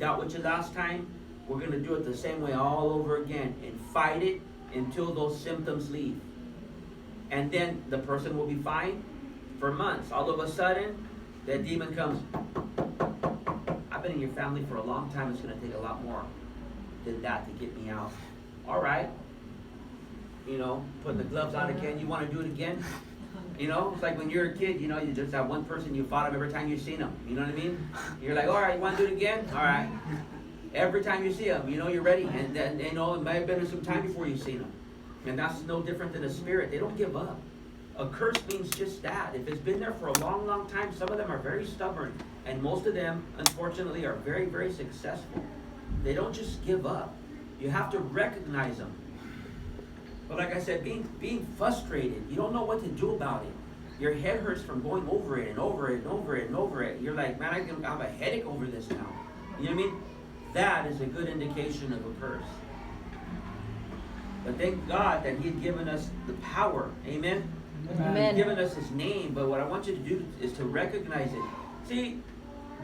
dealt with you last time, we're going to do it the same way all over again and fight it until those symptoms leave. And then the person will be fine for months. All of a sudden, that demon comes. I've been in your family for a long time. It's going to take a lot more than that to get me out. All right. You know, putting the gloves on again. You want to do it again? You know, it's like when you're a kid, you know, you just have one person you fought him every time you've seen him. You know what I mean? You're like, all right, you want to do it again? All right. Every time you see him, you know you're ready. And then, you know, it might have been some time before you've seen him. And that's no different than a spirit. They don't give up. A curse means just that. If it's been there for a long, long time, some of them are very stubborn. And most of them, unfortunately, are very, very successful. They don't just give up. You have to recognize them. But like I said, being frustrated, you don't know what to do about it. Your head hurts from going over it and over it and over it and over it. You're like, man, I have a headache over this now. You know what I mean? That is a good indication of a curse. But thank God that He had given us the power. Amen? Amen. He's given us His name. But what I want you to do is to recognize it. See,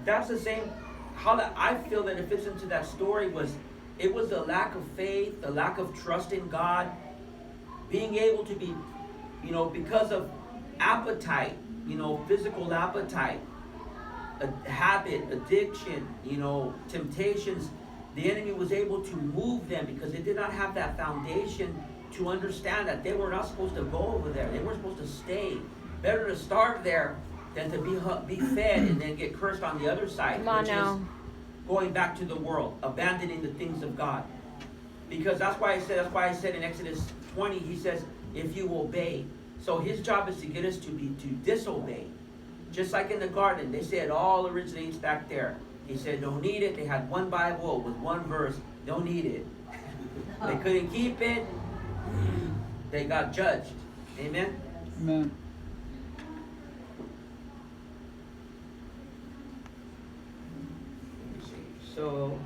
that's the same. How that I feel that it fits into that story was, it was the lack of faith, the lack of trust in God, being able to be, you know, because of appetite, you know, physical appetite, a habit, addiction, you know, temptations. The enemy was able to move them because they did not have that foundation to understand that they were not supposed to go over there. They were supposed to stay. Better to starve there than to be fed and then get cursed on the other side, which is going back to the world, abandoning the things of God. Because that's why I said in Exodus 20, He says, if you obey. So His job is to get us to disobey. Just like in the garden, they said it all originates back there. He said, don't need it. They had one Bible with one verse. Don't need it. They couldn't keep it. They got judged. Amen? Amen. Let me see. So